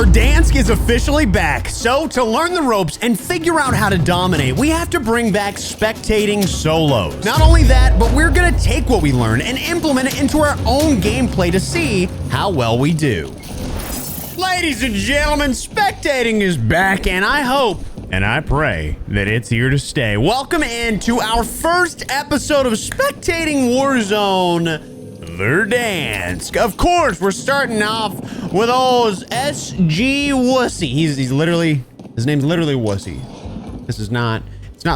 Verdansk is officially back, so to learn the ropes and figure out how to dominate, we have to bring back spectating solos. Not only that, but we're gonna take what we learn and implement it into our own gameplay to see how well we do. Ladies and gentlemen, spectating is back, and I hope and I pray that it's here to stay. Welcome into our first episode of Spectating Warzone Verdansk. Of course, we're starting off with old SG Wussy. He's literally, his name's literally Wussy. It's not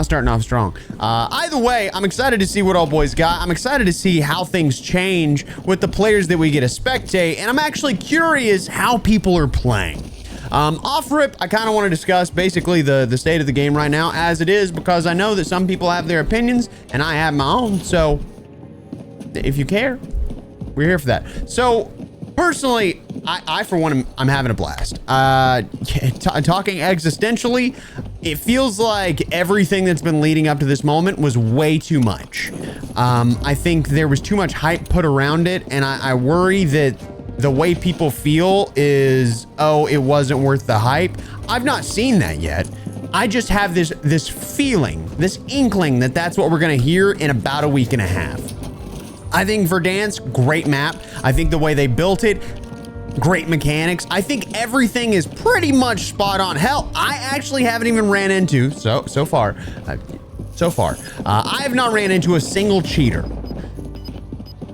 starting off strong. Either way, I'm excited to see what old boy's got. I'm excited to see how things change with the players that we get to spectate, and I'm actually curious how people are playing. Off rip, I kind of want to discuss basically the state of the game right now as it is, because I know that some people have their opinions and I have my own. So if you care, we're here for that. So personally, I for one, I'm having a blast. Talking existentially, it feels like everything that's been leading up to this moment was way too much. I think there was too much hype put around it, and I worry that the way people feel is, oh, it wasn't worth the hype. I've not seen that yet. I just have this feeling, this inkling that that's what we're gonna hear in about a week and a half. I think Verdansk, great map. I think the way they built it, great mechanics. I think everything is pretty much spot on. Hell, I actually haven't even ran into, so far, I have not ran into a single cheater.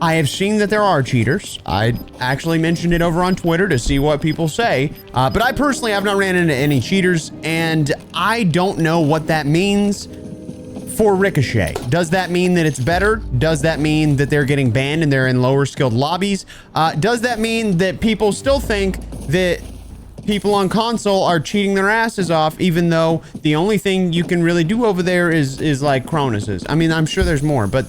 I have seen that there are cheaters. I actually mentioned it over on Twitter to see what people say, but I personally have not ran into any cheaters, and I don't know what that means for Ricochet. Does that mean that it's better? Does that mean that they're getting banned and they're in lower skilled lobbies? Does that mean that people still think that people on console are cheating their asses off, even though the only thing you can really do over there is like Cronus's? I mean, I'm sure there's more, but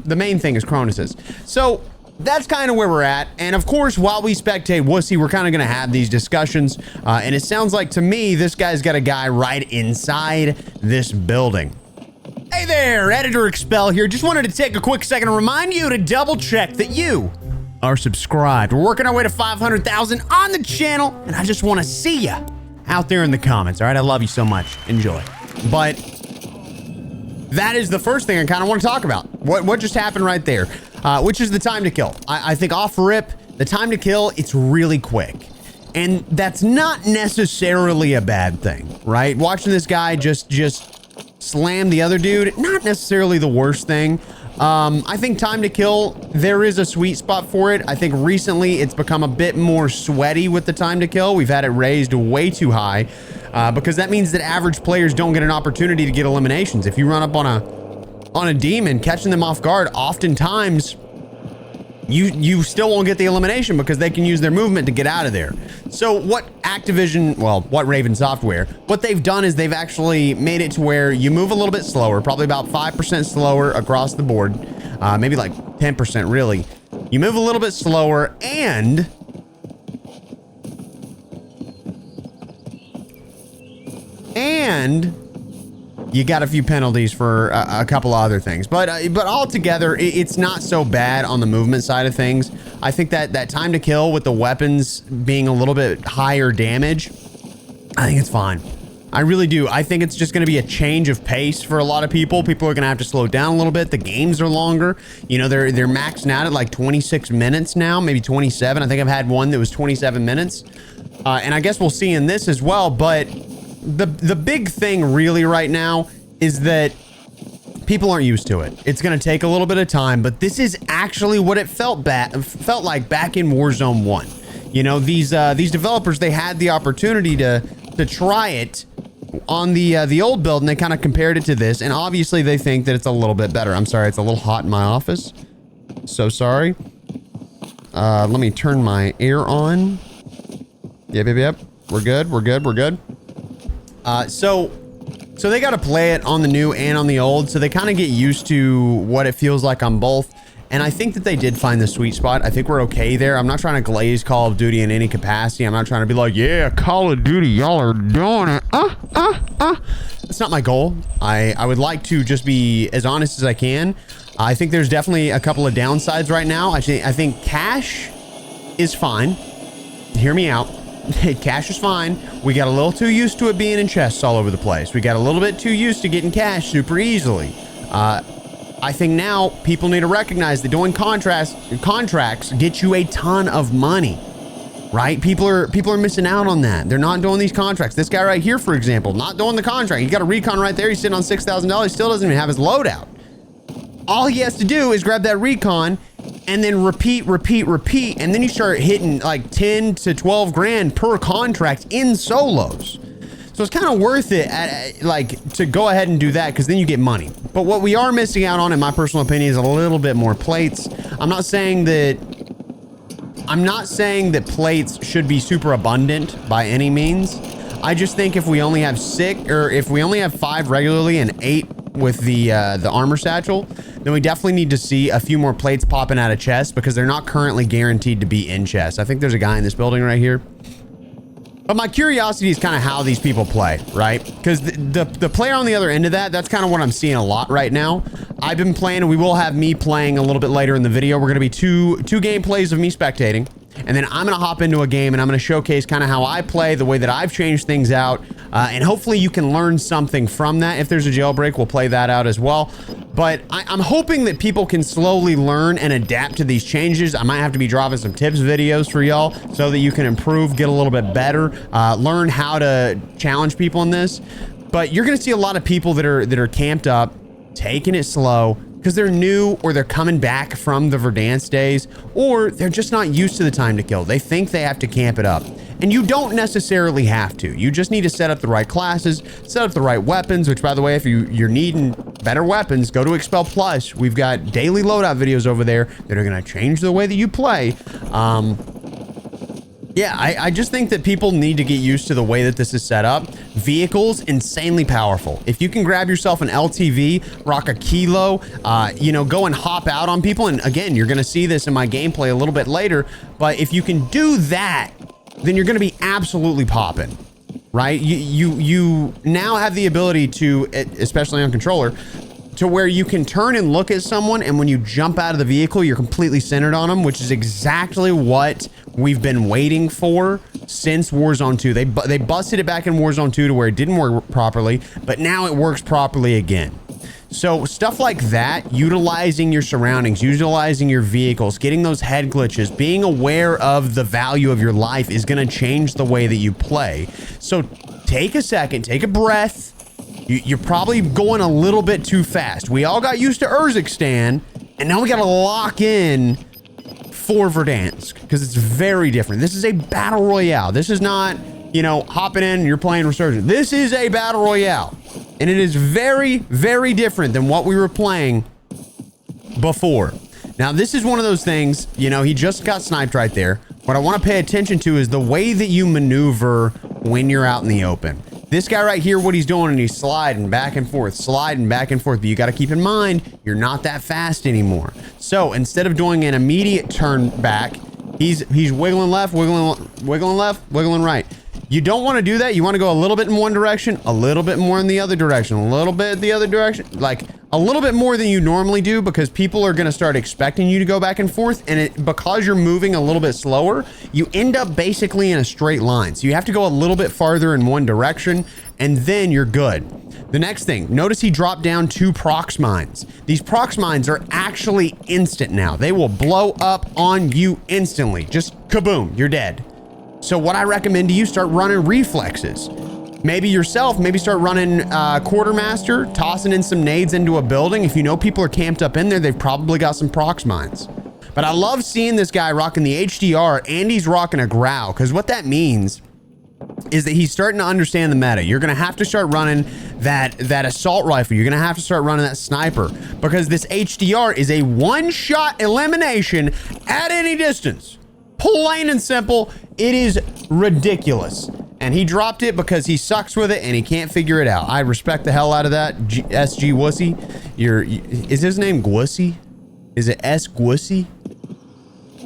the main thing is Cronus's. So that's kind of where we're at. And of course, while we spectate Wussy, we're kind of going to have these discussions. And it sounds like to me, this guy's got a guy right inside this building. Hey there, Editor Expel here. Just wanted to take a quick second to remind you to double check that you are subscribed. We're working our way to 500,000 on the channel, and I just want to see you out there in the comments. All right, I love you so much. Enjoy. But that is the first thing I kind of want to talk about. What just happened right there, which is the time to kill. I think off rip, the time to kill, it's really quick. And that's not necessarily a bad thing, right? Watching this guy just slam the other dude, not necessarily the worst thing. I think time to kill, there is a sweet spot for it. I think recently it's become a bit more sweaty with the time to kill. We've had it raised way too high because that means that average players don't get an opportunity to get eliminations. If you run up on a demon, catching them off guard, oftentimes you still won't get the elimination because they can use their movement to get out of there. So what Activision, well, what Raven Software, what they've done is they've actually made it to where you move a little bit slower, probably about 5% slower across the board, maybe like 10% really. You move a little bit slower, and you got a few penalties for a couple of other things, but altogether, it's not so bad on the movement side of things. I think that time to kill with the weapons being a little bit higher damage, I think it's fine. I really do. I think it's just going to be a change of pace for a lot of people. People are going to have to slow down a little bit. The games are longer. You know, they're maxing out at like 26 minutes now, maybe 27. I think I've had one that was 27 minutes, and I guess we'll see in this as well, but the big thing really right now is that people aren't used to it. It's going to take a little bit of time, but this is actually what it felt like back in Warzone 1. You know, these developers, they had the opportunity to try it on the old build, and they kind of compared it to this, and obviously they think that it's a little bit better. I'm sorry, it's a little hot in my office. So sorry. Let me turn my air on. Yep. We're good. So they got to play it on the new and on the old, so they kind of get used to what it feels like on both. And I think that they did find the sweet spot. I think we're okay there. I'm not trying to glaze Call of Duty in any capacity. I'm not trying to be like, yeah, Call of Duty, y'all are doing it. That's not my goal. I would like to just be as honest as I can. I think there's definitely a couple of downsides right now. I think cash is fine. Hear me out. cash is fine. We got a little too used to it being in chests all over the place. We got a little bit too used to getting cash super easily. I think now people need to recognize that doing contracts get you a ton of money, right? People are missing out on that. They're not doing these contracts. This guy right here, for example, not doing the contract. He got a recon right there. He's sitting on $6,000. Still doesn't even have his loadout. All he has to do is grab that recon and then repeat. And then you start hitting like 10 to 12 grand per contract in solos. So it's kind of worth it to go ahead and do that, because then you get money. But what we are missing out on, in my personal opinion, is a little bit more plates. I'm not saying that plates should be super abundant by any means. I just think if we only have 5 regularly and 8 with the armor satchel, then we definitely need to see a few more plates popping out of chests, because they're not currently guaranteed to be in chests. I think there's a guy in this building right here. But my curiosity is kind of how these people play, right? Because the player on the other end of that's kind of what I'm seeing a lot right now. I've been playing, and we will have me playing a little bit later in the video. We're going to be two gameplays of me spectating. And then I'm going to hop into a game, and I'm going to showcase kind of how I play, the way that I've changed things out. And hopefully you can learn something from that. If there's a jailbreak, we'll play that out as well. But I'm hoping that people can slowly learn and adapt to these changes. I might have to be dropping some tips videos for y'all so that you can improve, get a little bit better, learn how to challenge people in this. But you're going to see a lot of people that are camped up, taking it slow, because they're new, or they're coming back from the Verdansk days, or they're just not used to the time to kill. They think they have to camp it up. And you don't necessarily have to. You just need to set up the right classes, set up the right weapons, which, by the way, if you're needing better weapons, go to Expel Plus. We've got daily loadout videos over there that are going to change the way that you play. Yeah, I just think that people need to get used to the way that this is set up. Vehicles, insanely powerful. If you can grab yourself an LTV, rock a kilo, go and hop out on people. And again, you're going to see this in my gameplay a little bit later. But if you can do that, then you're going to be absolutely popping, right? You now have the ability to, especially on controller, to where you can turn and look at someone, and when you jump out of the vehicle, you're completely centered on them, which is exactly what we've been waiting for since Warzone 2. They busted it back in Warzone 2 to where it didn't work properly, but now it works properly again. So stuff like that, utilizing your surroundings, utilizing your vehicles, getting those head glitches, being aware of the value of your life is going to change the way that you play. So take a second, take a breath. You're probably going a little bit too fast. We all got used to Urzikstan, and now we got to lock in for Verdansk, because it's very different. This is a battle royale. This is not, hopping in and you're playing Resurgent. This is a battle royale, and it is very, very different than what we were playing before. Now, this is one of those things, he just got sniped right there. What I want to pay attention to is the way that you maneuver when you're out in the open. This guy right here, what he's doing, and he's sliding back and forth, but you got to keep in mind, you're not that fast anymore. So instead of doing an immediate turn back, he's wiggling left, wiggling left, wiggling right. You don't want to do that. You want to go a little bit in one direction, a little bit more in the other direction, a little bit the other direction, like a little bit more than you normally do, because people are going to start expecting you to go back and forth. And because you're moving a little bit slower, you end up basically in a straight line. So you have to go a little bit farther in one direction, and then you're good. The next thing, notice he dropped down 2 prox mines. These prox mines are actually instant now. They will blow up on you instantly. Just kaboom, you're dead. So what I recommend to you, start running reflexes. Maybe yourself, maybe start running Quartermaster, tossing in some nades into a building. If you know people are camped up in there, they've probably got some prox mines. But I love seeing this guy rocking the HDR, and he's rocking a growl, because what that means is that he's starting to understand the meta. You're going to have to start running that assault rifle. You're going to have to start running that sniper, because this HDR is a one-shot elimination at any distance. Plain and simple, it is ridiculous. And he dropped it because he sucks with it and he can't figure it out. I respect the hell out of that, SG Wussy. Is his name Gwussy? Is it S Gwussy?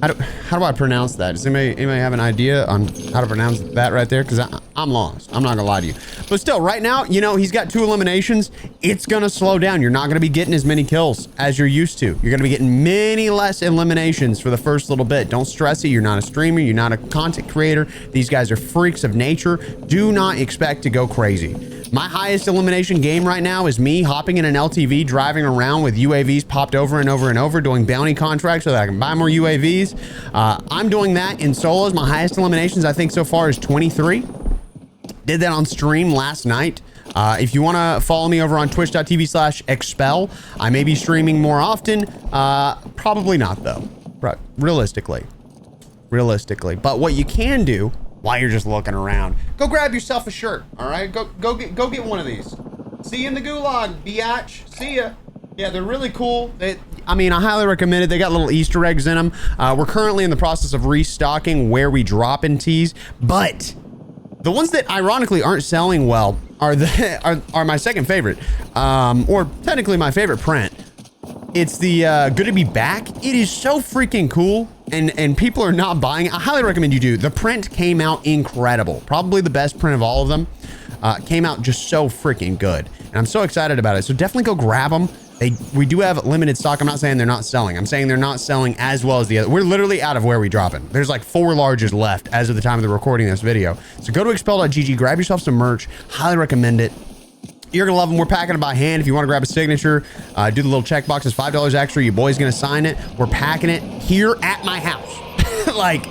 How do I pronounce that? Does anybody have an idea on how to pronounce that right there? Because I'm lost. I'm not gonna lie to you. But still, right now, you know, he's got 2 eliminations. It's gonna slow down. You're not gonna be getting as many kills as you're used to. You're gonna be getting many less eliminations for the first little bit. Don't stress it. You're not a streamer. You're not a content creator. These guys are freaks of nature. Do not expect to go crazy. My highest elimination game right now is me hopping in an LTV, driving around with UAVs popped over and over and over, doing bounty contracts so that I can buy more UAVs. I'm doing that in solos. My highest eliminations, I think, so far is 23. Did that on stream last night. If you want to follow me over on twitch.tv/expel, I may be streaming more often. Probably not, though. Realistically. But what you can do while you're just looking around, go grab yourself a shirt. All right, go get one of these. See you in the gulag, biatch. See ya. Yeah, they're really cool. I mean, I highly recommend it. They got little Easter eggs in them. We're currently in the process of restocking where we drop in tees, but the ones that ironically aren't selling well are my second favorite, or technically my favorite print. It's the Good to Be Back. It is so freaking cool, and people are not buying it. I highly recommend you do. The print came out incredible. Probably the best print of all of them. Came out just so freaking good, and I'm so excited about it. So definitely go grab them. We do have limited stock. I'm not saying they're not selling. I'm saying they're not selling as well as the other. We're literally out of where we drop it. There's like 4 larges left as of the time of the recording of this video. So go to expel.gg, grab yourself some merch. Highly recommend it. You're gonna love them. We're packing them by hand. If you want to grab a signature, do the little check box. It's $5 extra. Your boy's gonna sign it. We're packing it here at my house. Like,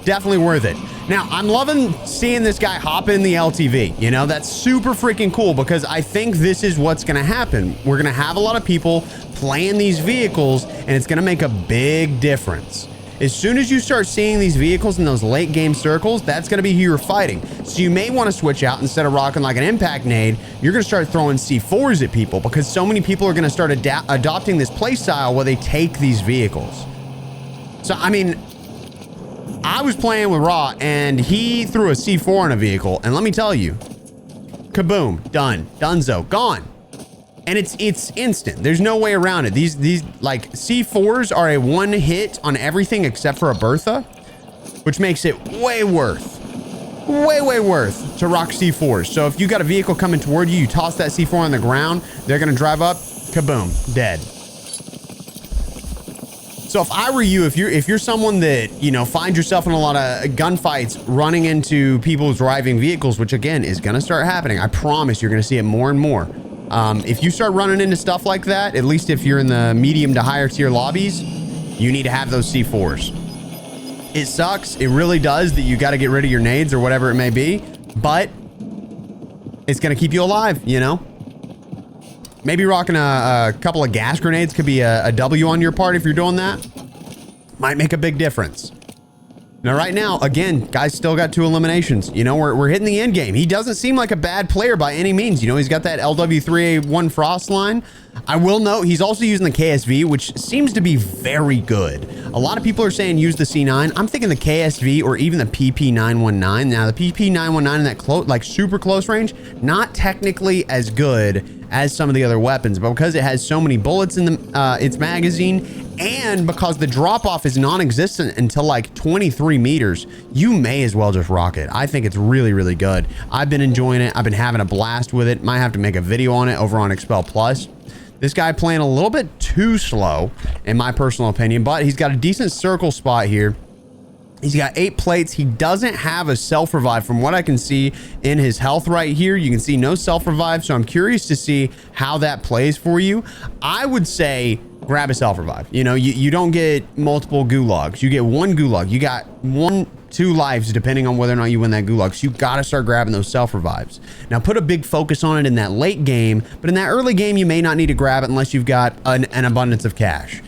definitely worth it. Now, I'm loving seeing this guy hop in the LTV. You know, that's super freaking cool because I think this is what's gonna happen. We're gonna have a lot of people playing these vehicles, and it's gonna make a big difference. As soon as you start seeing these vehicles in those late game circles, that's going to be who you're fighting. So you may want to switch out. Instead of rocking like an impact nade, you're going to start throwing C4s at people because so many people are going to start adopting this play style where they take these vehicles. So, I mean, I was playing with Raw and he threw a C4 on a vehicle. And let me tell you, kaboom, done, donezo, gone. And it's instant. There's no way around it. These like C4s are a 1 hit on everything except for a Bertha, which makes it way worth to rock C4s. So if you got a vehicle coming toward you, you toss that C4 on the ground, they're gonna drive up, kaboom, dead. So if I were you, if you're someone that, you know, finds yourself in a lot of gunfights running into people's driving vehicles, which again is gonna start happening, I promise you're gonna see it more and more. If you start running into stuff like that, at least if you're in the medium to higher tier lobbies, you need to have those C4s. It sucks. It really does that you got to get rid of your nades or whatever it may be, but it's going to keep you alive, you know? Maybe rocking a couple of gas grenades could be a W on your part if you're doing that. Might make a big difference. Now, right now, again, guys still got 2 eliminations. You know, we're hitting the end game. He doesn't seem like a bad player by any means. You know, he's got that LW3A1 Frost line. I will note he's also using the KSV, which seems to be very good. A lot of people are saying use the C9. I'm thinking the KSV or even the PP919. Now, the PP919 in that like super close range, not technically as good as some of the other weapons, but because it has so many bullets in its magazine, and because the drop-off is non-existent until like 23 meters, you may as well just rock it. I think it's really, really good. I've been enjoying it. I've been having a blast with it. Might have to make a video on it over on Expel Plus. This guy playing a little bit too slow, in my personal opinion, but he's got a decent circle spot here. He's got 8 plates. He doesn't have a self-revive from what I can see in his health right here. You can see no self-revive, so I'm curious to see how that plays for you. I would say grab a self-revive. You know, you don't get multiple gulags. You get 1 gulag. You got 1-2 lives depending on whether or not you win that gulag. So you got to start grabbing those self-revives. Now put a big focus on it in that late game, but in that early game, you may not need to grab it unless you've got an abundance of cash.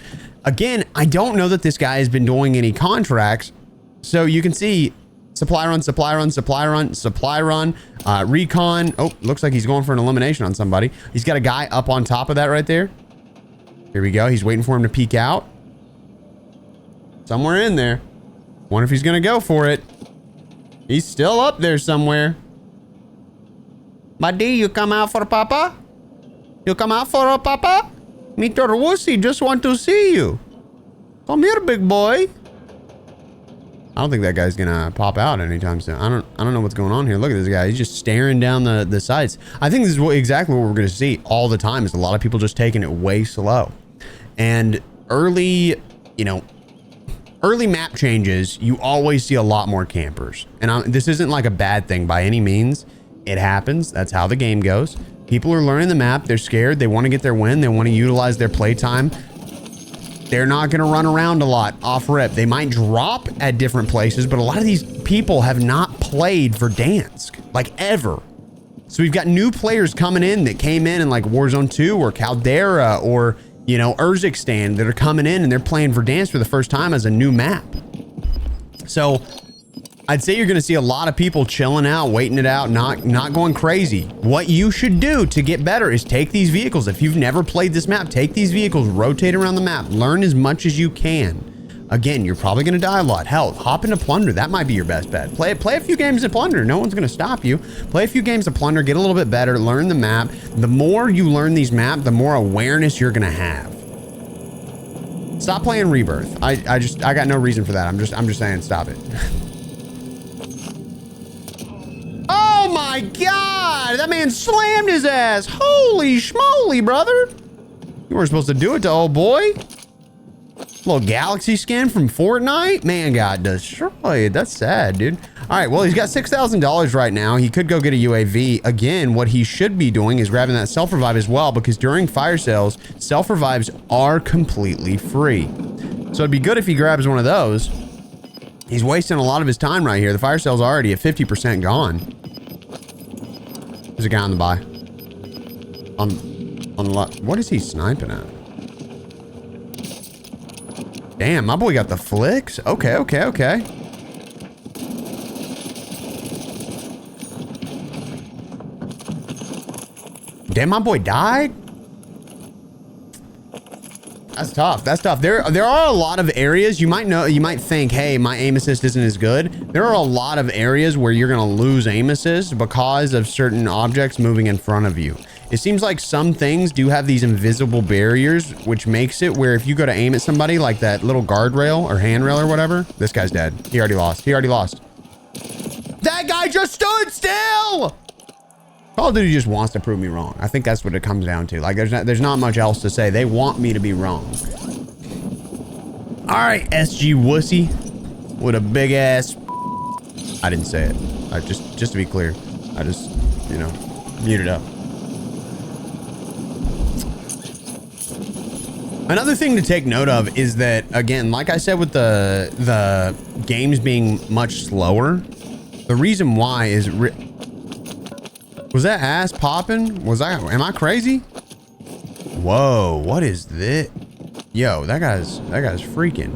Again, I don't know that this guy has been doing any contracts. So you can see supply run, supply run, supply run, supply run, recon. Oh, looks like he's going for an elimination on somebody. He's got a guy up on top of that right there. Here we go. He's waiting for him to peek out. Somewhere in there. Wonder if he's going to go for it. He's still up there somewhere. Buddy, you come out for Papa? You come out for a Papa? Mr. Wussy just want to see you. Come here, big boy. I don't think that guy's gonna pop out anytime soon. I don't know what's going on here. Look at this guy. He's just staring down the sights. I think this is exactly what we're gonna see all the time, is a lot of people just taking it way slow. And early map changes, you always see a lot more campers. And this isn't like a bad thing by any means. It happens. That's how the game goes. People are learning the map. They're scared. They want to get their win. They want to utilize their playtime. They're not going to run around a lot off rip. They might drop at different places, but a lot of these people have not played Verdansk, like ever. So we've got new players coming in that came in like Warzone 2 or Caldera or, you know, Urzikstan, that are coming in and they're playing Verdansk for the first time as a new map. So I'd say you're going to see a lot of people chilling out, waiting it out, not going crazy. What you should do to get better is take these vehicles. If you've never played this map, take these vehicles, rotate around the map, learn as much as you can. Again, you're probably going to die a lot. Hell, hop into Plunder. That might be your best bet. Play a few games of Plunder. No one's going to stop you. Play a few games of Plunder, get a little bit better, learn the map. The more you learn these maps, the more awareness you're going to have. Stop playing Rebirth. I got no reason for that. I'm just saying, stop it. Oh my God, that man slammed his ass. Holy schmoly, brother. You weren't supposed to do it to old boy. Little galaxy skin from Fortnite. Man got destroyed. That's sad, dude. All right, well, he's got $6,000 right now. He could go get a UAV. Again, what he should be doing is grabbing that self-revive as well, because during fire sales, self-revives are completely free. So it'd be good if he grabs one of those. He's wasting a lot of his time right here. The fire sale's already at 50% gone. There's a guy on the buy. On the left. What is he sniping at? Damn, my boy got the flicks. Okay. Damn, my boy died. That's tough. There are a lot of areas you might think, hey, my aim assist isn't as good. There are a lot of areas where you're gonna lose aim assist because of certain objects moving in front of you. It seems like some things do have these invisible barriers, which makes it where if you go to aim at somebody, like that little guardrail or handrail or whatever, this guy's dead. He already lost. That guy just stood still. Call of Duty just wants to prove me wrong. I think that's what it comes down to. Like, there's not much else to say. They want me to be wrong. All right, SG Wussy with a big ass. I didn't say it. Just to be clear, I just, muted up. Another thing to take note of is that, again, like I said, with the games being much slower, the reason why is. Was that ass popping? Am I crazy? Whoa, what is this? Yo, that guy's freaking.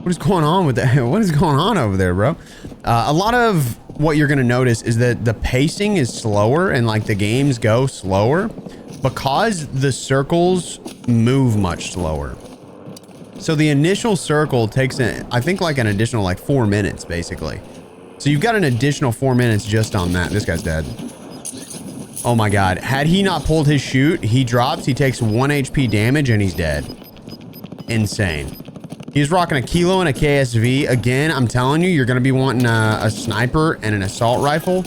What is going on with that? What is going on over there, bro? A lot of what you're gonna notice is that the pacing is slower and like the games go slower because the circles move much slower. So the initial circle takes, I think, like an additional like 4 minutes, basically. So you've got an additional 4 minutes just on that. This guy's dead. Oh my God. Had he not pulled his shoot, he drops, he takes 1 HP damage and he's dead. Insane. He's rocking a kilo and a KSV. Again, I'm telling you, you're going to be wanting a sniper and an assault rifle.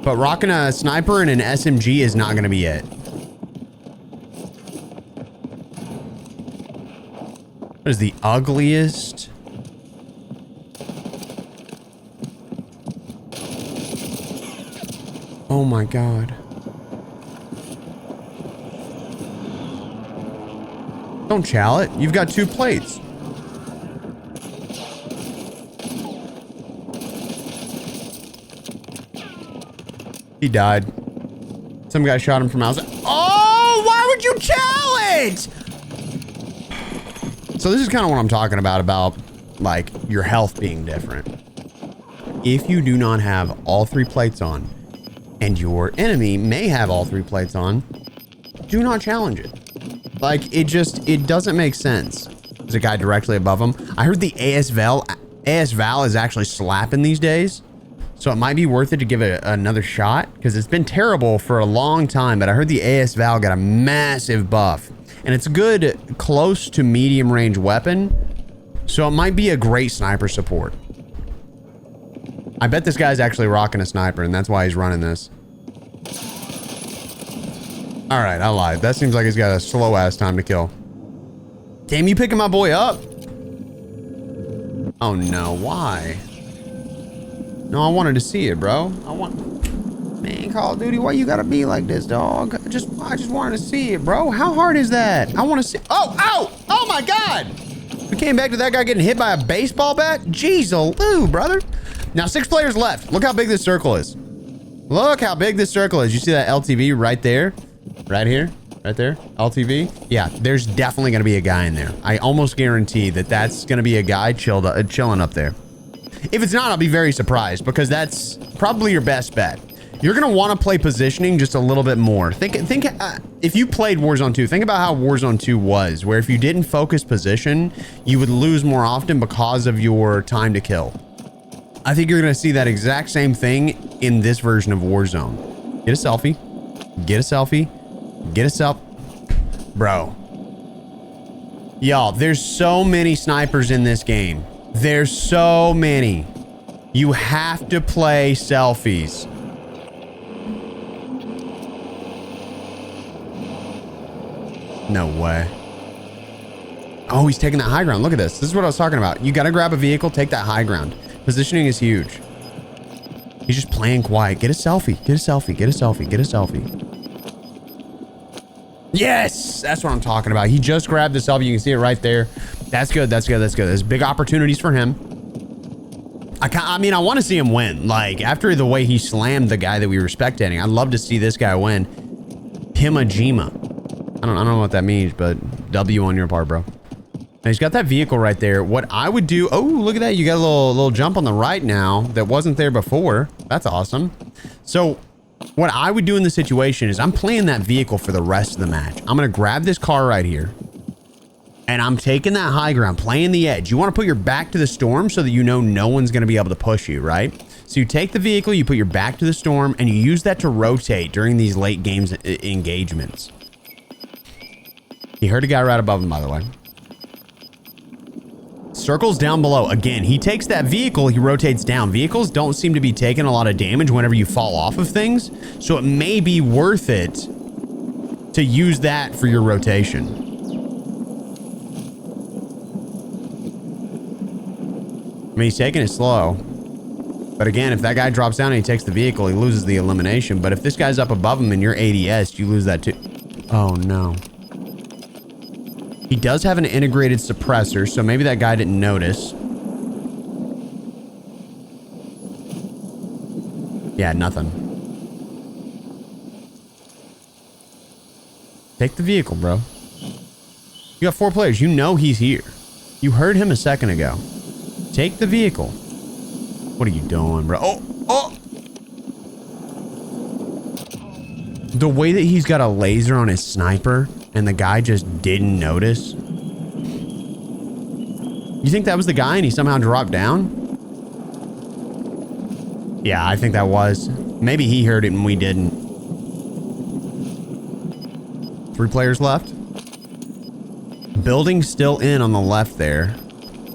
But rocking a sniper and an SMG is not going to be it. What is the ugliest? Oh my God. Don't chow it. You've got 2 plates. He died. Some guy shot him from outside. Oh, why would you chow it? So this is kind of what I'm talking about like your health being different. If you do not have all 3 plates on, and your enemy may have all 3 plates on, do not challenge it. Like, it doesn't make sense. There's a guy directly above him. I heard the AS Val is actually slapping these days. So it might be worth it to give it another shot, because it's been terrible for a long time, but I heard the AS Val got a massive buff. And it's a good close to medium range weapon, So it might be a great sniper support. I bet this guy's actually rocking a sniper, and that's why he's running this. All right, I lied. That seems like he's got a slow-ass time to kill. Damn, you picking my boy up? Oh, no. Why? No, I wanted to see it, bro. Man, Call of Duty, why you gotta be like this, dog? I just wanted to see it, bro. How hard is that? I want to see... Oh, ow! Oh, my God! We came back to that guy getting hit by a baseball bat? Jeez-o-loo, brother. Now, 6 players left. Look how big this circle is. Look how big this circle is. You see that LTV right there? Right here? Right there? LTV? Yeah, there's definitely going to be a guy in there. I almost guarantee that that's going to be a guy chilling up there. If it's not, I'll be very surprised because that's probably your best bet. You're going to want to play positioning just a little bit more. Think if you played Warzone 2, think about how Warzone 2 was, where if you didn't focus position, you would lose more often because of your time to kill. I think you're going to see that exact same thing in this version of Warzone. Get a selfie. Get a selfie. Get a selfie. Bro. Y'all, there's so many snipers in this game. There's so many. You have to play selfies. No way. Oh, he's taking that high ground. Look at this. This is what I was talking about. You got to grab a vehicle, take that high ground. Positioning is huge. He's just playing quiet. Get a selfie. Get a selfie. Get a selfie. Get a selfie. Yes! That's what I'm talking about. He just grabbed the selfie. You can see it right there. That's good. That's good. That's good. There's big opportunities for him. I mean, I want to see him win. Like, after the way he slammed the guy that we were spectating, I'd love to see this guy win. Himajima. I don't know what that means, but W on your part, bro. Now, he's got that vehicle right there. What I would do... Oh, look at that. You got a little jump on the right now that wasn't there before. That's awesome. So... what I would do in this situation is I'm playing that vehicle for the rest of the match. I'm going to grab this car right here. And I'm taking that high ground, playing the edge. You want to put your back to the storm so that you know no one's going to be able to push you, right? So you take the vehicle, you put your back to the storm, and you use that to rotate during these late games engagements. He heard a guy right above him, by the way. Circles down below. Again, he takes that vehicle, he rotates down. Vehicles don't seem to be taking a lot of damage whenever you fall off of things, so it may be worth it to use that for your rotation. I mean, he's taking it slow. But again, if that guy drops down and he takes the vehicle, he loses the elimination. But if this guy's up above him and you're ADS, you lose that too. Oh, no. He does have an integrated suppressor, so maybe that guy didn't notice. Yeah, nothing. Take the vehicle, bro. You got 4 players. You know he's here. You heard him a second ago. Take the vehicle. What are you doing, bro? Oh! The way that he's got a laser on his sniper and the guy just didn't notice. You think that was the guy and he somehow dropped down? Yeah, I think that was. Maybe he heard it and we didn't. 3 players left. Building still in on the left there.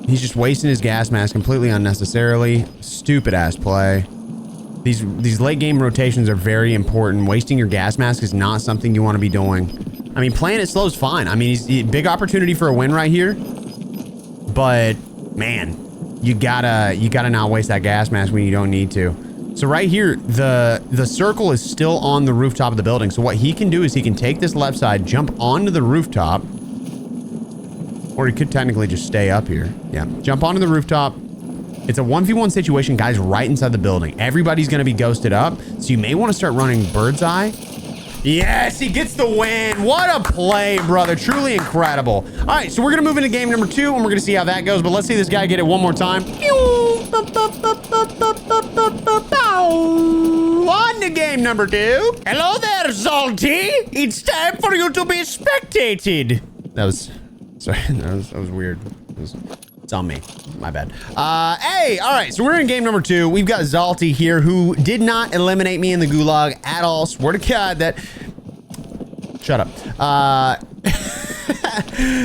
He's just wasting his gas mask completely unnecessarily. Stupid ass play. These late game rotations are very important. Wasting your gas mask is not something you want to be doing. I mean, playing it slow is fine. I mean, he's big opportunity for a win right here. But man, you gotta not waste that gas mask when you don't need to. So right here, the circle is still on the rooftop of the building. So what he can do is he can take this left side, jump onto the rooftop, or he could technically just stay up here. Yeah, jump onto the rooftop. It's a 1v1 situation, guys, right inside the building. Everybody's gonna be ghosted up, so you may want to start running bird's eye. Yes, he gets the win. What a play, brother. Truly incredible. All right, so we're going to move into game number 2, and we're going to see how that goes. But let's see this guy get it one more time. On to game number 2. Hello there, Zalty. It's time for you to be spectated. That was... Sorry, that was weird. It's on me. My bad. Hey, all right, so we're in game number 2. We've got Zalty here, who did not eliminate me in the gulag at all. Swear to God that... Shut up.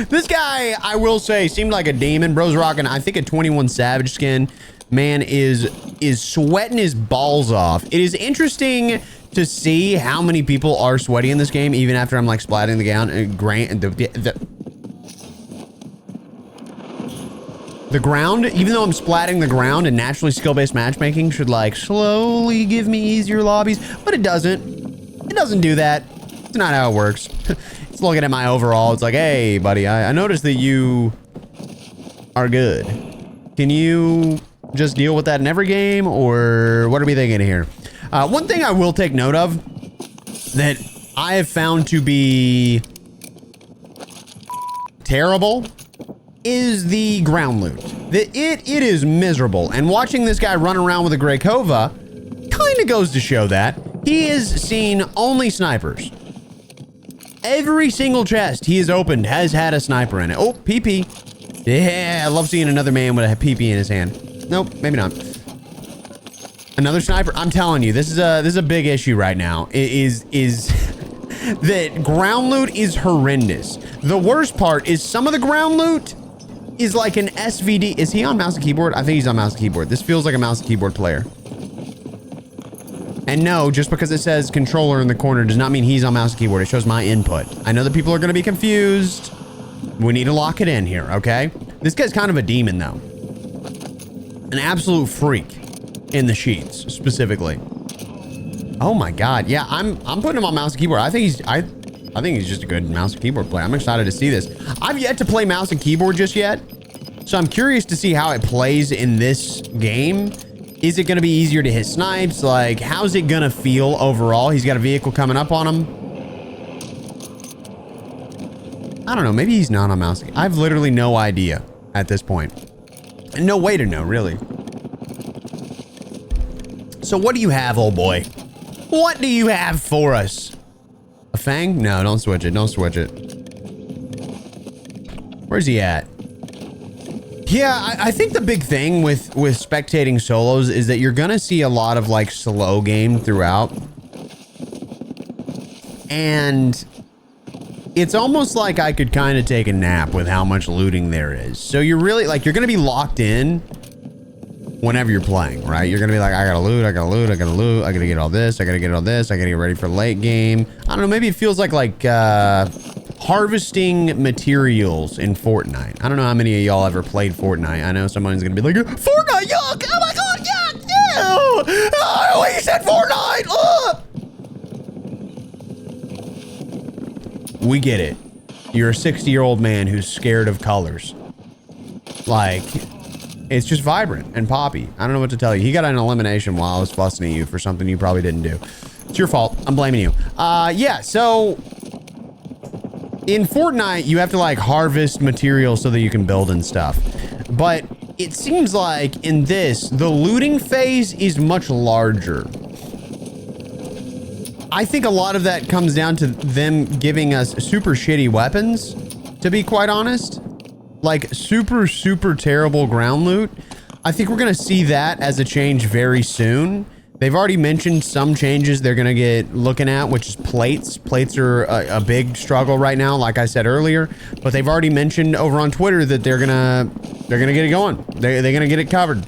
This guy, I will say, seemed like a demon. Bro's rocking, I think, a 21 Savage skin. Man is sweating his balls off. It is interesting to see how many people are sweaty in this game, even after I'm like splatting the ground. The ground, even though I'm splatting the ground and naturally skill-based matchmaking should like slowly give me easier lobbies, but it doesn't. It doesn't do that. It's not how it works. It's looking at my overall. It's like, hey, buddy, I noticed that you are good. Can you just deal with that in every game, or what are we thinking here? One thing I will take note of that I have found to be terrible is the ground loot. It is miserable. And watching this guy run around with a Greykova kind of goes to show that. He has seen only snipers. Every single chest he has opened has had a sniper in it. Oh, PP. Yeah, I love seeing another man with a PP in his hand. Nope, maybe not. Another sniper. I'm telling you, this is a big issue right now. It is that ground loot is horrendous. The worst part is some of the ground loot is like an SVD. Is he on mouse and keyboard? I think he's on mouse and keyboard. This feels like a mouse and keyboard player. And no, just because it says controller in the corner does not mean he's on mouse and keyboard. It shows my input. I know that people are going to be confused. We need to lock it in here, okay? This guy's kind of a demon, though. An absolute freak in the sheets, specifically. Oh my God. Yeah, I'm putting him on mouse and keyboard. I think he's just a good mouse and keyboard player. I'm excited to see this. I've yet to play mouse and keyboard just yet, so I'm curious to see how it plays in this game. Is it going to be easier to hit snipes? Like, how's it going to feel overall? He's got a vehicle coming up on him. I don't know. Maybe he's not on mouse. I have literally no idea at this point. And no way to know, really. So what do you have, old boy? What do you have for us? A Fang? No, don't switch it. Don't switch it. Where's he at? Yeah, I think the big thing with spectating solos is that you're gonna see a lot of like slow game throughout. And it's almost like I could kind of take a nap with how much looting there is. So you're really like, you're gonna be locked in whenever you're playing, right? You're gonna be like, I gotta loot, I gotta loot, I gotta loot, I gotta get all this, I gotta get all this, I gotta get ready for late game. I don't know, maybe it feels like harvesting materials in Fortnite. I don't know how many of y'all ever played Fortnite. I know someone's gonna be like, Fortnite, yuck! Oh my God, yuck! Ew! Oh, he said Fortnite! Ugh! We get it. You're a 60-year-old man who's scared of colors. Like, it's just vibrant and poppy. I don't know what to tell you. He got an elimination while I was fussing at you for something you probably didn't do. It's your fault. I'm blaming you. Yeah, so in Fortnite, you have to like harvest materials so that you can build and stuff. But it seems like in this, the looting phase is much larger. I think a lot of that comes down to them giving us super shitty weapons, to be quite honest. Like super, super terrible ground loot. I think we're gonna see that as a change very soon. They've already mentioned some changes they're gonna get looking at, which is plates. Plates are a big struggle right now, like I said earlier. But they've already mentioned over on Twitter that they're gonna get it going. They're gonna get it covered.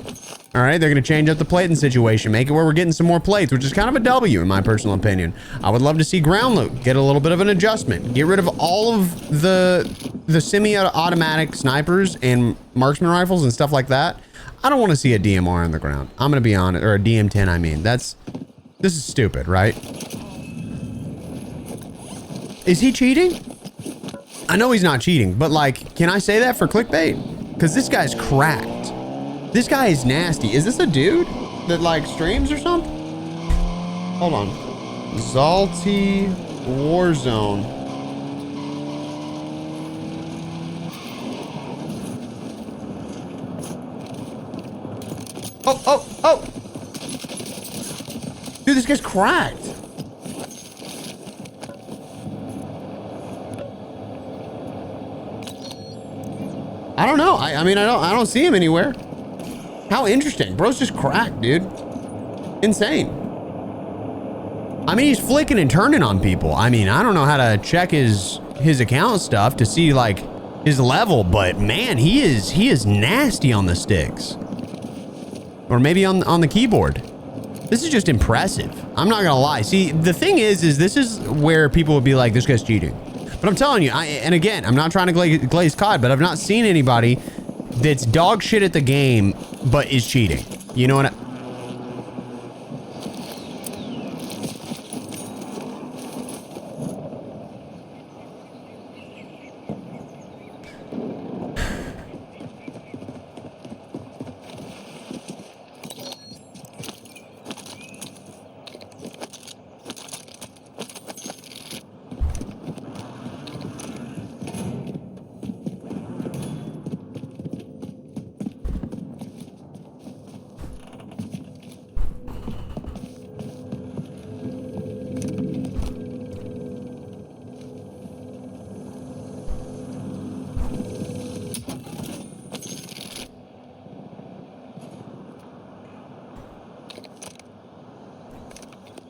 All right, they're gonna change up the plating situation, make it where we're getting some more plates, which is kind of a W in my personal opinion. I would love to see ground loot get a little bit of an adjustment, get rid of all of the semi-automatic snipers and marksman rifles and stuff like that. I don't want to see a DMR on the ground. I'm gonna be honest, or a DM10. I mean, this is stupid, right? Is he cheating? I know he's not cheating, but like, can I say that for clickbait? Because this guy's cracked. This guy is nasty. Is this a dude that like streams or something? Hold on. Salty Warzone. Oh. Dude, this guy's cracked. I don't know. I mean, I don't see him anywhere. How interesting. Bro's just cracked, dude. Insane. I mean, he's flicking and turning on people. I mean, I don't know how to check his his account stuff to see like his level, but man, he is nasty on the sticks. Or maybe on the keyboard. This is just impressive. I'm not gonna lie. See, the thing is this is where people would be like, this guy's cheating. But I'm telling you, and again, I'm not trying to glaze COD, but I've not seen anybody that's dog shit at the game, but is cheating. You know what I...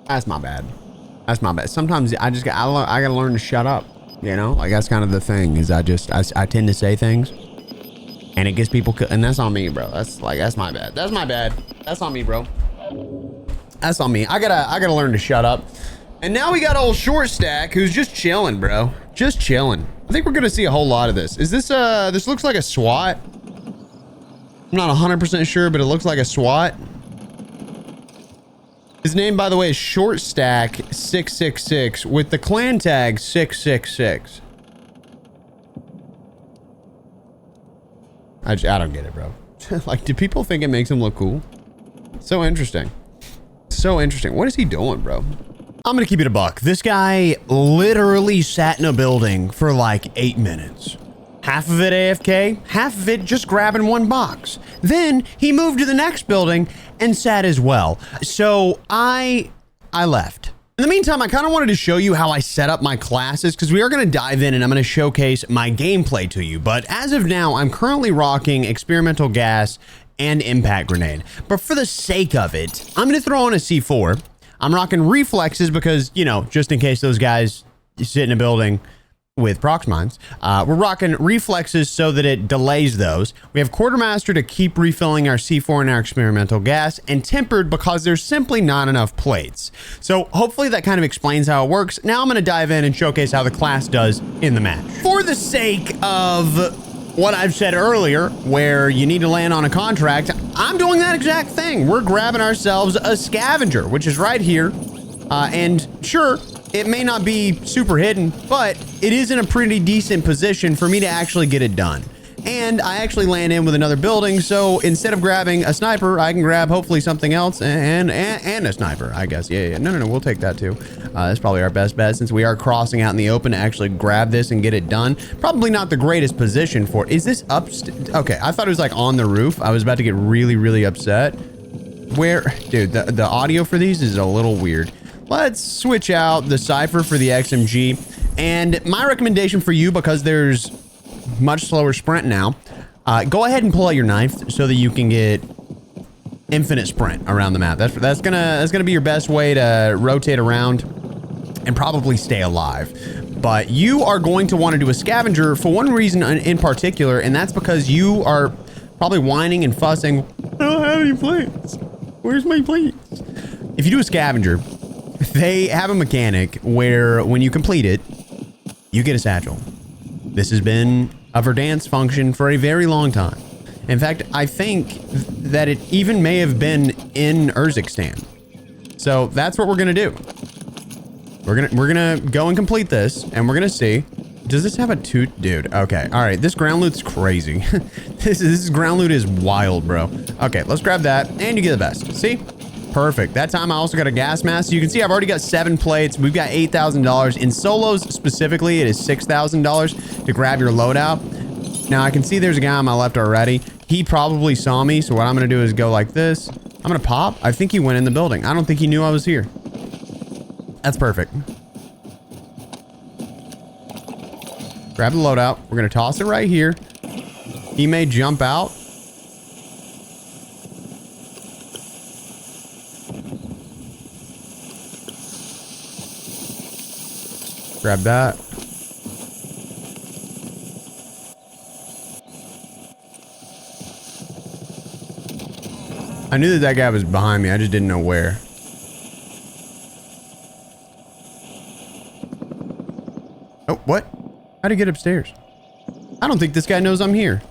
That's my bad. That's my bad. Sometimes I gotta learn to shut up. You know, like that's kind of the thing is I tend to say things and it gets people, and that's on me, bro. That's my bad. That's my bad. That's on me, bro. That's on me. I gotta learn to shut up. And now we got old Short Stack who's just chilling, bro. Just chilling. I think we're gonna see a whole lot of this. Is this this looks like a SWAT. I'm not 100% sure, but it looks like a SWAT. His name, by the way, is Short Stack 666 with the clan tag 666. I don't get it, bro. Like, do people think it makes him look cool? So interesting. So interesting. What is he doing, bro? I'm gonna keep it a buck. This guy literally sat in a building for like 8 minutes. Half of it AFK, half of it just grabbing one box. Then he moved to the next building and sat as well. So I left. In the meantime, I kind of wanted to show you how I set up my classes because we are going to dive in and I'm going to showcase my gameplay to you. But as of now, I'm currently rocking experimental gas and impact grenade. But for the sake of it, I'm going to throw on a C4. I'm rocking reflexes because, you know, just in case those guys sit in a building with prox mines. We're rocking reflexes so that it delays those. We have quartermaster to keep refilling our C4 and our experimental gas, and tempered because there's simply not enough plates. So hopefully that kind of explains how it works. Now I'm going to dive in and showcase how the class does in the match. For the sake of what I've said earlier, where you need to land on a contract, I'm doing that exact thing. We're grabbing ourselves a scavenger, which is right here. And sure, it may not be super hidden, but it is in a pretty decent position for me to actually get it done. And I actually land in with another building, so instead of grabbing a sniper, I can grab hopefully something else and a sniper, I guess. Yeah. No, we'll take that too. That's probably our best bet since we are crossing out in the open to actually grab this and get it done. Probably not the greatest position for it. Is this okay, I thought it was like on the roof. I was about to get really, really upset. Where, dude, the audio for these is a little weird. Let's switch out the Cypher for the XMG. And my recommendation for you, because there's much slower sprint now, go ahead and pull out your knife so that you can get infinite sprint around the map. That's gonna be your best way to rotate around and probably stay alive. But you are going to want to do a scavenger for one reason in particular, and that's because you are probably whining and fussing. I don't have any plates. Where's my plates? If you do a scavenger, they have a mechanic where when you complete it, you get a satchel. This has been a Verdansk function for a very long time. In fact, I think that it even may have been in Urzikstan. So that's what we're gonna do. We're gonna go and complete this, and we're gonna see. Does this have a toot? Dude, okay. All right, this ground loot's crazy. This ground loot is wild, bro. Okay, let's grab that, and you get the best. See? Perfect. That time I also got a gas mask. You can see I've already got 7 plates. We've got $8,000. In solos specifically, it is $6,000 to grab your loadout. Now I can see there's a guy on my left already. He probably saw me, so what I'm going to do is go like this. I'm going to pop. I think he went in the building. I don't think he knew I was here. That's perfect. Grab the loadout. We're going to toss it right here. He may jump out. Grab that. I knew that that guy was behind me. I just didn't know where. Oh, what? How'd he get upstairs? I don't think this guy knows I'm here.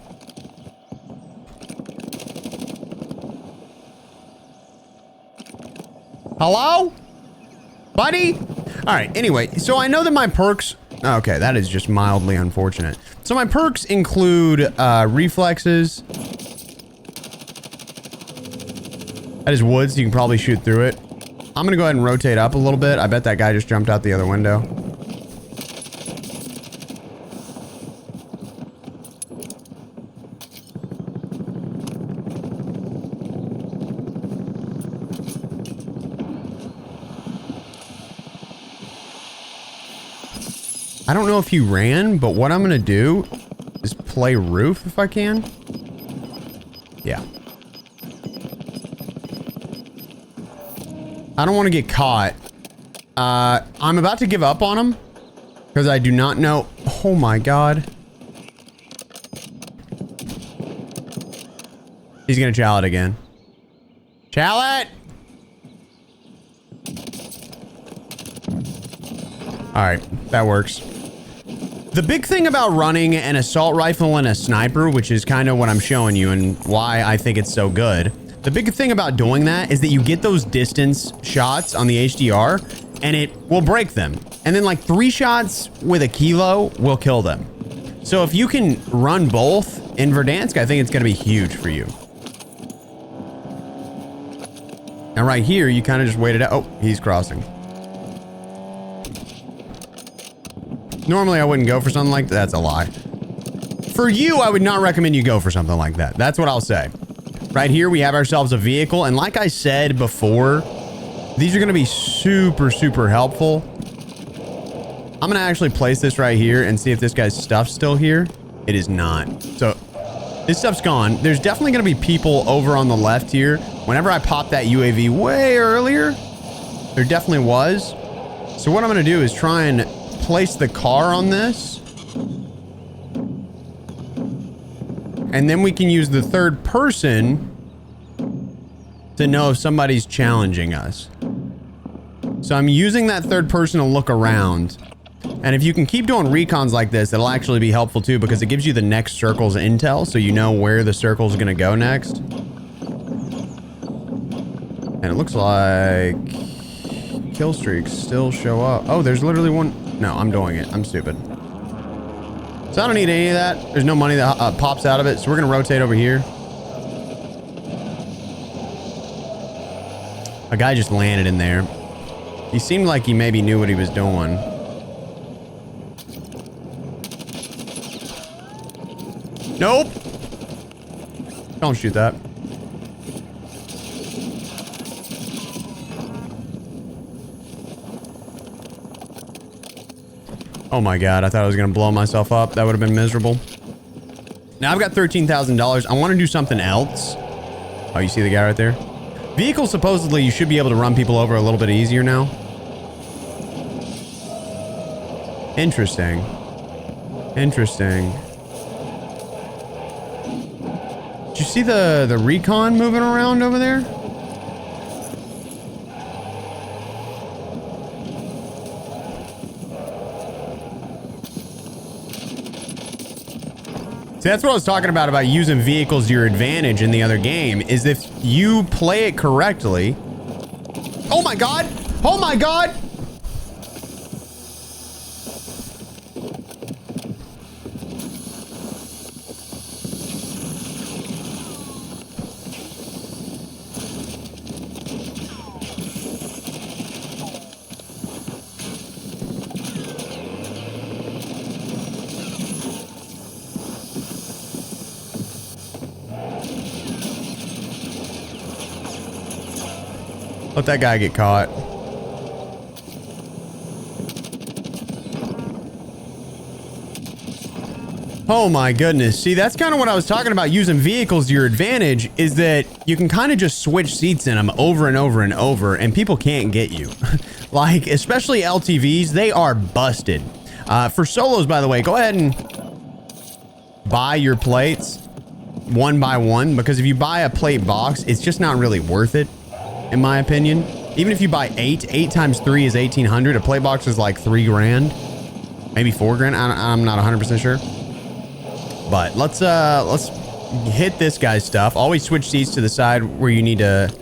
Hello? Buddy? All right, anyway, so I know that my perks... Okay, that is just mildly unfortunate. So my perks include reflexes. That is wood, so you can probably shoot through it. I'm gonna go ahead and rotate up a little bit. I bet that guy just jumped out the other window. I don't know if he ran, but what I'm gonna do is play roof if I can. Yeah. I don't want to get caught. I'm about to give up on him because I do not know. Oh my God. He's gonna chow it again. Chow it! All right, that works. The big thing about running an assault rifle and a sniper, which is kind of what I'm showing you and why I think it's so good. The big thing about doing that is that you get those distance shots on the HDR and it will break them. And then like 3 shots with a kilo will kill them. So if you can run both in Verdansk, I think it's going to be huge for you. Now right here, you kind of just wait it out. Oh, he's crossing. Normally I wouldn't go for something like that. That's a lie. For you, I would not recommend you go for something like that. That's what I'll say. Right here, we have ourselves a vehicle. And like I said before, these are going to be super, super helpful. I'm going to actually place this right here and see if this guy's stuff's still here. It is not. So this stuff's gone. There's definitely going to be people over on the left here. Whenever I popped that UAV way earlier, there definitely was. So what I'm going to do is try and place the car on this. And then we can use the third person to know if somebody's challenging us. So I'm using that third person to look around. And if you can keep doing recons like this, it'll actually be helpful too because it gives you the next circle's intel so you know where the circle's gonna go next. And it looks like kill streaks still show up. Oh, there's literally one. No, I'm doing it. I'm stupid. So I don't need any of that. There's no money that pops out of it. So we're going to rotate over here. A guy just landed in there. He seemed like he maybe knew what he was doing. Nope. Don't shoot that. Oh my God, I thought I was gonna blow myself up. That would have been miserable. Now I've got $13,000. I want to do something else. Oh, you see the guy right there? Vehicles, supposedly, you should be able to run people over a little bit easier now. Interesting. Interesting. Did you see the recon moving around over there? See, that's what I was talking about using vehicles to your advantage in the other game, is if you play it correctly. Oh my God! Oh my God! Let that guy get caught. Oh my goodness. See, that's kind of what I was talking about using vehicles to your advantage, is that you can kind of just switch seats in them over and over and over and people can't get you. Like, especially LTVs, they are busted. For solos, by the way, go ahead and buy your plates. one by one, because if you buy a plate box, it's just not really worth it, in my opinion. Even if you buy 8 times 3 is 1,800. A plate box is like 3 grand, maybe 4 grand. I'm not 100% sure. But let's hit this guy's stuff. Always switch seats to the side where you need to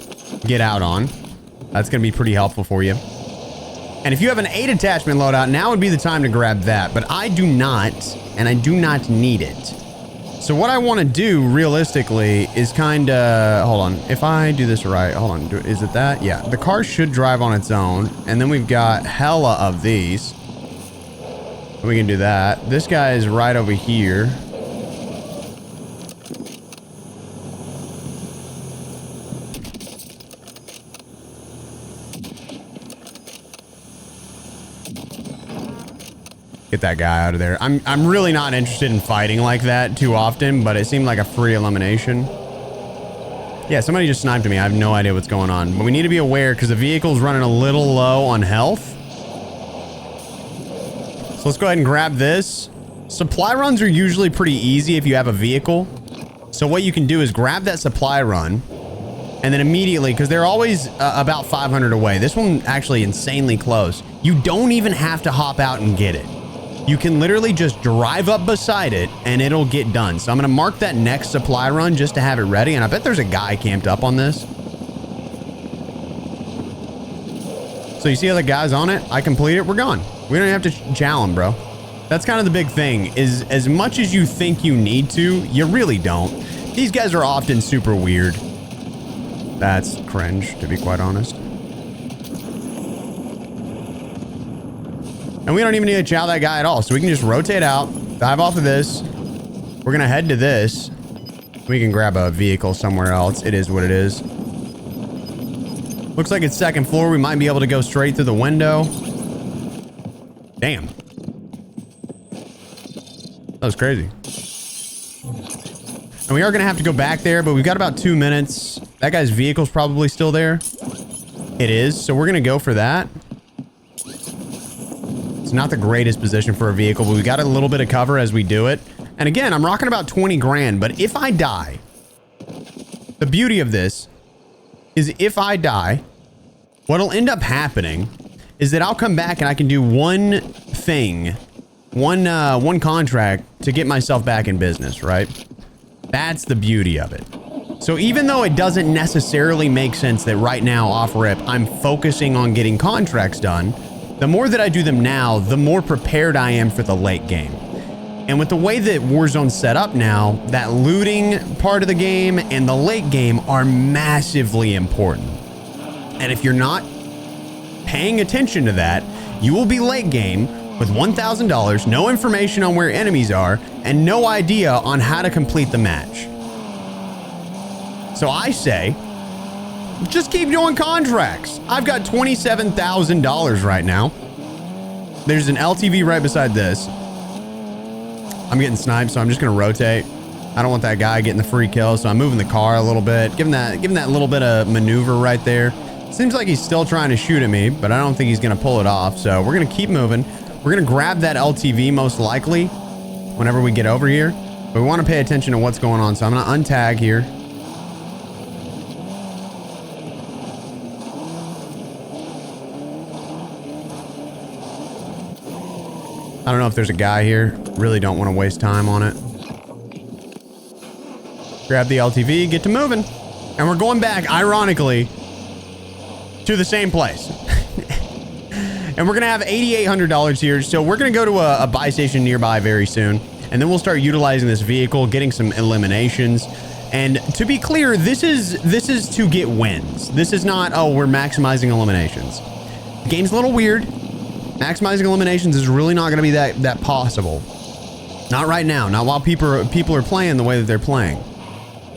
get out on. That's going to be pretty helpful for you. And if you have an 8 attachment loadout, now would be the time to grab that. But I do not, and I do not need it. So what I want to do realistically is kind of, hold on. If I do this right, hold on. Is it that? Yeah. The car should drive on its own. And then we've got hella of these. We can do that. This guy is right over here. Get that guy out of there. I'm really not interested in fighting like that too often, but it seemed like a free elimination. Yeah, somebody just sniped me. I have no idea what's going on, but we need to be aware because the vehicle's running a little low on health. So let's go ahead and grab this. Supply runs are usually pretty easy if you have a vehicle. So what you can do is grab that supply run and then immediately, because they're always about 500 away. This one actually insanely close. You don't even have to hop out and get it. You can literally just drive up beside it and it'll get done. So I'm going to mark that next supply run just to have it ready. And I bet there's a guy camped up on this. So you see how the guy's on it? I complete it. We're gone. We don't have to chow him, bro. That's kind of the big thing is as much as you think you need to, you really don't. These guys are often super weird. That's cringe, to be quite honest. And we don't even need to chow that guy at all. So we can just rotate out, dive off of this. We're going to head to this. We can grab a vehicle somewhere else. It is what it is. Looks like it's second floor. We might be able to go straight through the window. Damn. That was crazy. And we are going to have to go back there, but we've got about 2 minutes. That guy's vehicle's probably still there. It is. So we're going to go for that. It's not the greatest position for a vehicle, but we got a little bit of cover as we do it. And again, I'm rocking about 20 grand, but if I die, the beauty of this is if I die, what'll end up happening is that I'll come back and I can do one thing, one contract to get myself back in business, right? That's the beauty of it. So even though it doesn't necessarily make sense that right now off rip, I'm focusing on getting contracts done, the more that I do them now, the more prepared I am for the late game. And with the way that Warzone's set up now, that looting part of the game and the late game are massively important. And if you're not paying attention to that, you will be late game with $1,000, no information on where enemies are, and no idea on how to complete the match. So I say, just keep doing contracts. I've got $27,000 right now. There's an LTV right beside this. I'm getting sniped, so I'm just going to rotate. I don't want that guy getting the free kill, so I'm moving the car a little bit. Give him that little bit of maneuver right there. Seems like he's still trying to shoot at me, but I don't think he's going to pull it off. So we're going to keep moving. We're going to grab that LTV most likely whenever we get over here. But we want to pay attention to what's going on. So I'm going to untag here. I don't know if there's a guy here. Really don't want to waste time on it. Grab the LTV, get to moving. And we're going back, ironically, to the same place. And we're going to have $8,800 here. So we're going to go to a buy station nearby very soon. And then we'll start utilizing this vehicle, getting some eliminations. And to be clear, this is to get wins. This is not, oh, we're maximizing eliminations. The game's a little weird. Maximizing eliminations is really not going to be that possible. Not right now. Not while people are playing the way that they're playing.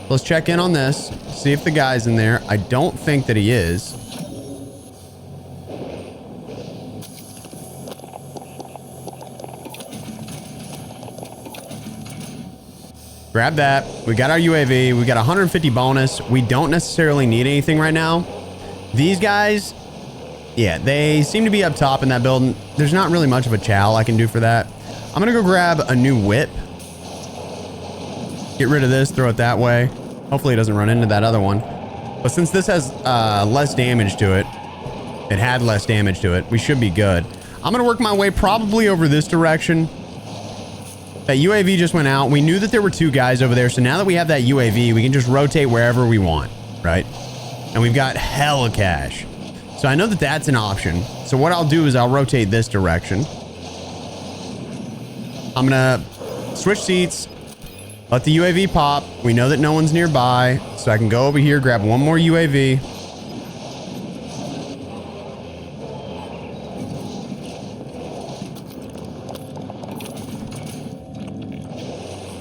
Let's check in on this. See if the guy's in there. I don't think that he is. Grab that. We got our UAV. We got 150 bonus. We don't necessarily need anything right now. These guys... yeah, they seem to be up top in that building. There's not really much of a chow I can do for that. I'm going to go grab a new whip. Get rid of this, throw it that way. Hopefully it doesn't run into that other one. But since this has less damage to it, it had less damage to it, we should be good. I'm gonna work my way probably over this direction. That UAV just went out. We knew that there were 2 guys over there, so now that we have that UAV, we can just rotate wherever we want, right? And we've got hella cash. So I know that that's an option. So what I'll do is I'll rotate this direction. I'm gonna switch seats, let the UAV pop. We know that no one's nearby, so I can go over here, grab one more UAV.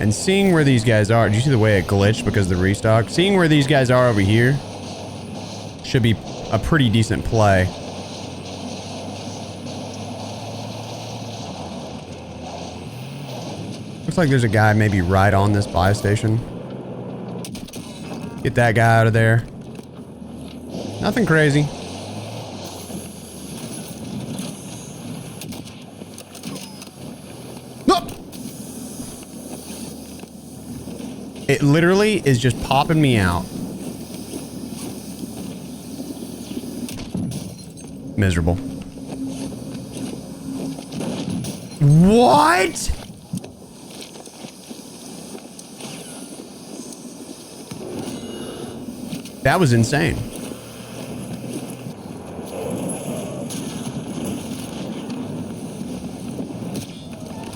And seeing where these guys are, did you see the way it glitched because of the restock? Seeing where these guys are over here should be a pretty decent play. Looks like there's a guy maybe right on this buy station. Get that guy out of there. Nothing crazy. It literally is just popping me out. Miserable. What? That was insane.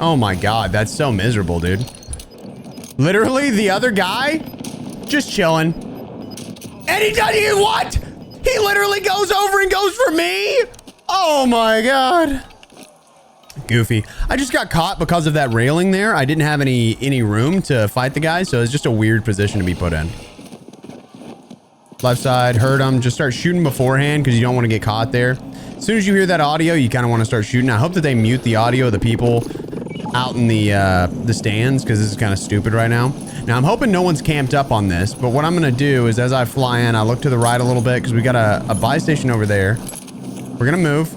Oh my God, that's so miserable, dude. Literally, the other guy just chilling. And he doesn't, what? He literally goes over and goes for me? Oh my God. Goofy. I just got caught because of that railing there. I didn't have any room to fight the guy, so it's just a weird position to be put in. Left side, heard him. Just start shooting beforehand because you don't want to get caught there. As soon as you hear that audio, you kind of want to start shooting. I hope that they mute the audio of the people out in the stands because this is kind of stupid right now. Now I'm hoping no one's camped up on this, but what I'm gonna do is as I fly in, I look to the right a little bit because we got a buy station over there. We're gonna move.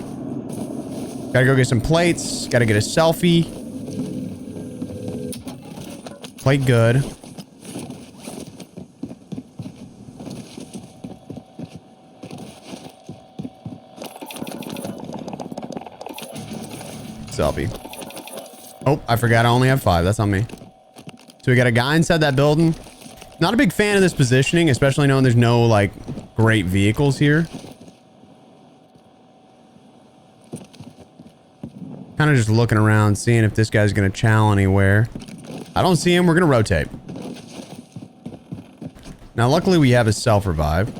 Gotta go get some plates. Gotta get a selfie. Plate good. Selfie. Oh, I forgot I only have 5. That's on me. So we got a guy inside that building. Not a big fan of this positioning, especially knowing there's no, like, great vehicles here. Kind of just looking around, seeing if this guy's going to chow anywhere. I don't see him. We're going to rotate. Now, luckily, we have a self-revive.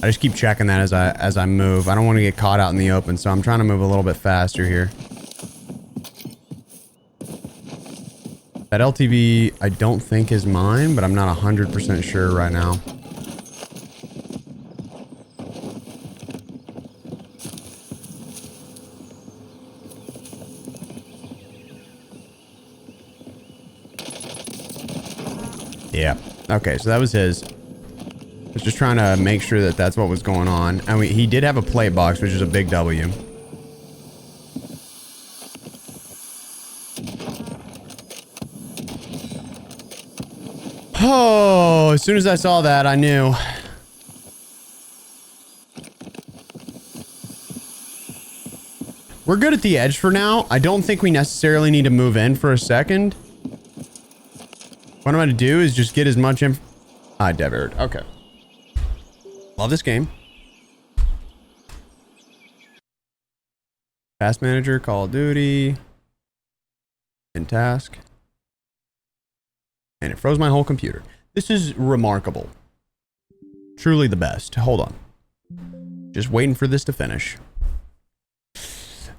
I just keep checking that as I move. I don't want to get caught out in the open, so I'm trying to move a little bit faster here. That LTV, I don't think is mine, but I'm not 100% sure right now. Yeah. Okay, so that was his. I was just trying to make sure that that's what was going on. I mean, he did have a plate box, which is a big W. Oh, as soon as I saw that, I knew. We're good at the edge for now. I don't think we necessarily need to move in for a second. What I'm going to do is just get as much info. Devered. Okay. Love this game. Task Manager, Call of Duty. In task. And it froze my whole computer. This is remarkable. Truly the best. Hold on. Just waiting for this to finish.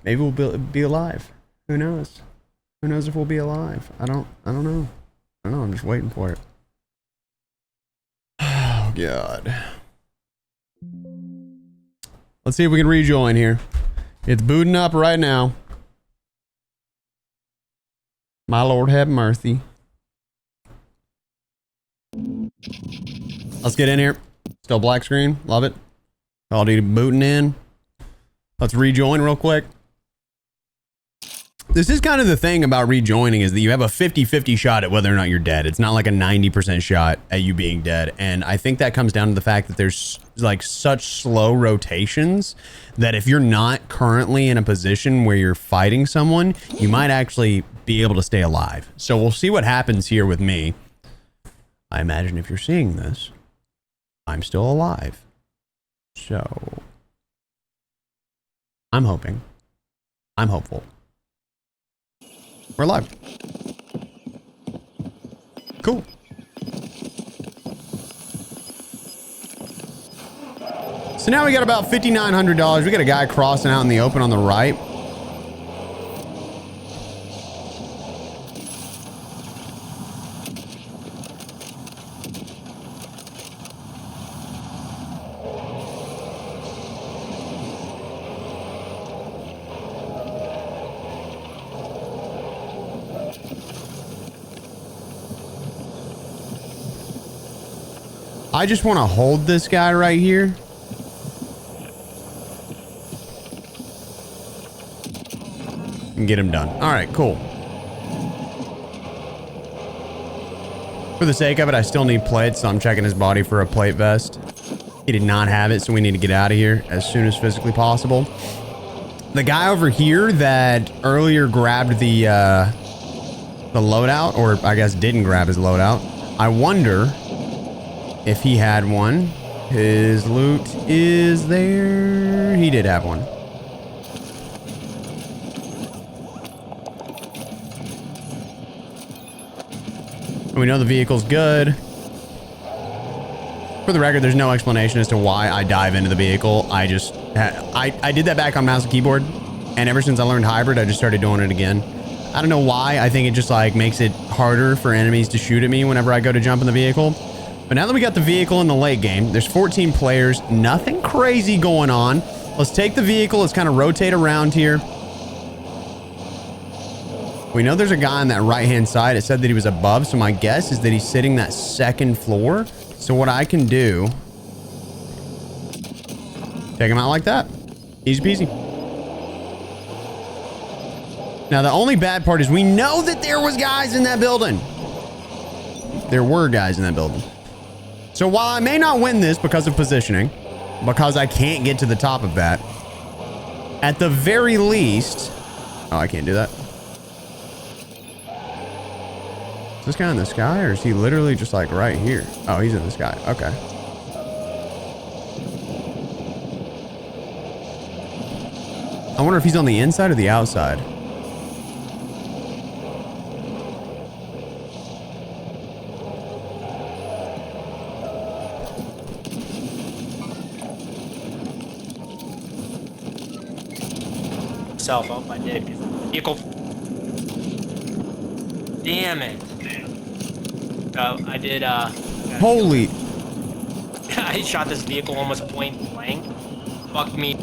Maybe we'll be alive. Who knows? Who knows if we'll be alive? I don't know. I don't know. I'm just waiting for it. Oh, God. Let's see if we can rejoin here. It's booting up right now. My Lord have mercy. Let's get in here. Still black screen. Love it. Call of Duty booting in. Let's rejoin real quick. This is kind of the thing about rejoining, is that you have a 50-50 shot at whether or not you're dead. It's not like a 90% shot at you being dead. And I think that comes down to the fact that there's like such slow rotations that if you're not currently in a position where you're fighting someone, you might actually be able to stay alive. So we'll see what happens here with me. I imagine if you're seeing this, I'm still alive. So I'm hoping. I'm hopeful. We're alive. Cool. So now we got about $5,900. We got a guy crossing out in the open on the right. I just want to hold this guy right here. And get him done. All right, cool. For the sake of it, I still need plates, so I'm checking his body for a plate vest. He did not have it, so we need to get out of here as soon as physically possible. The guy over here that earlier grabbed the loadout, or I guess didn't grab his loadout. I wonder if he had one. His loot is there. He did have one. We know the vehicle's good. For the record, there's no explanation as to why I dive into the vehicle. I just, I did that back on mouse and keyboard, and ever since I learned hybrid, I just started doing it again. I don't know why. I think it just like makes it harder for enemies to shoot at me whenever I go to jump in the vehicle. But now that we got the vehicle in the late game, there's 14 players, nothing crazy going on. Let's take the vehicle. Let's kind of rotate around here. We know there's a guy on that right-hand side. It said that he was above, so my guess is that he's sitting that second floor. So what I can do, take him out like that. Easy peasy. Now, the only bad part is we know that there was guys in that building. There were guys in that building. So while I may not win this because of positioning, because I can't get to the top of that, at the very least... Oh, I can't do that. Is this guy in the sky, or is he literally just like right here? Oh, he's in the sky. Okay. I wonder if he's on the inside or the outside. Oh, I did. Vehicle. Damn it. I did, Holy. I shot this vehicle almost point blank. Fucked me.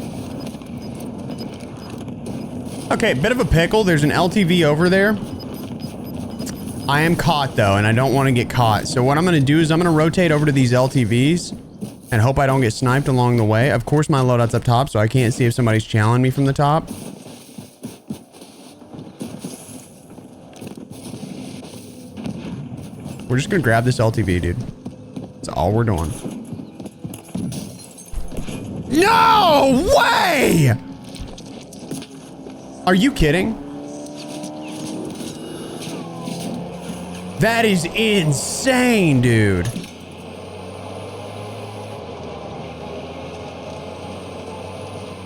Okay, bit of a pickle. There's an LTV over there. I am caught though, and I don't want to get caught. So what I'm going to do is I'm going to rotate over to these LTVs and hope I don't get sniped along the way. Of course, my loadout's up top, so I can't see if somebody's challenging me from the top. We're just going to grab this LTV, dude. That's all we're doing. No way! Are you kidding? That is insane, dude.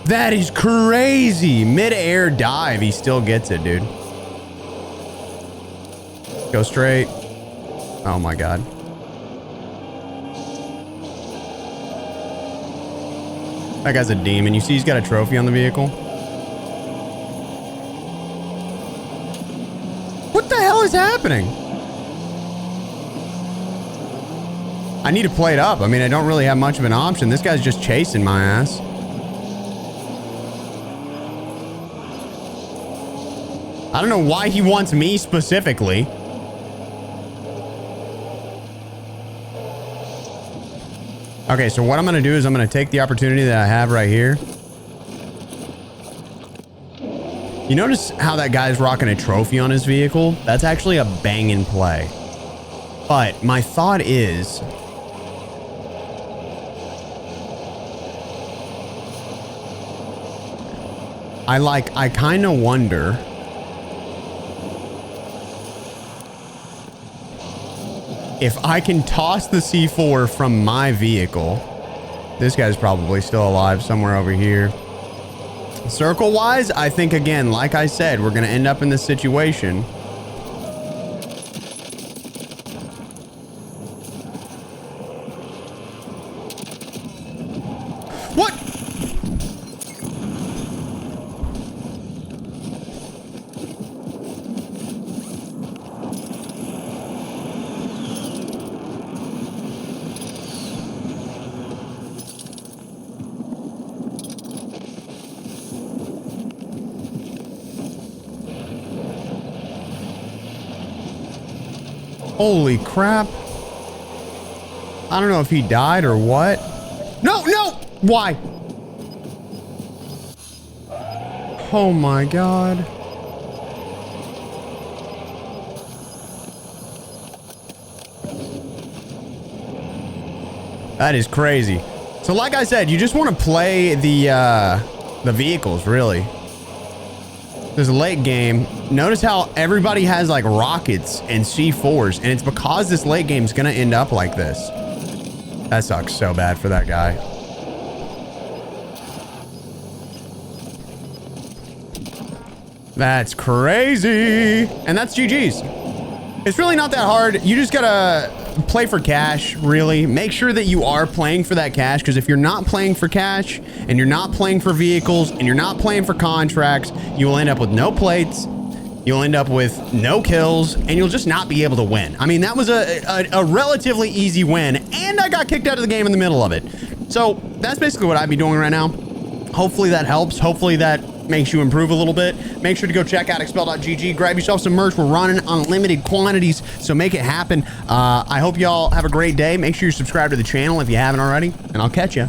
That is crazy. Mid-air dive. He still gets it, dude. Go straight. Oh my God. That guy's a demon. You see he's got a trophy on the vehicle? What the hell is happening? I need to play it up. I mean, I don't really have much of an option. This guy's just chasing my ass. I don't know why he wants me specifically. Okay, so what I'm going to do is I'm going to take the opportunity that I have right here. You notice how that guy's rocking a trophy on his vehicle? That's actually a banging play. But my thought is, I kind of wonder if I can toss the C4 from my vehicle. This guy's probably still alive somewhere over here. Circle-wise, I think, again, like I said, we're going to end up in this situation. What? Holy crap. I don't know if he died or what. No, no! Why? Oh my God. That is crazy. So like I said, you just want to play the vehicles, really. There's a late game. Notice how everybody has like rockets and C4s, and it's because this late game is going to end up like this. That sucks so bad for that guy. That's crazy. And that's GG's. It's really not that hard. You just gotta play for cash, really. Make sure that you are playing for that cash, because if you're not playing for cash and you're not playing for vehicles and you're not playing for contracts, you will end up with no plates. You'll end up with no kills, and you'll just not be able to win. I mean, that was a relatively easy win, and I got kicked out of the game in the middle of it. So that's basically what I'd be doing right now. Hopefully that helps. Hopefully that makes you improve a little bit. Make sure to go check out expel.gg. Grab yourself some merch. We're running unlimited quantities, so make it happen. I hope y'all have a great day. Make sure you subscribe to the channel if you haven't already, and I'll catch you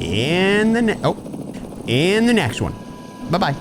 in the next one. Bye-bye.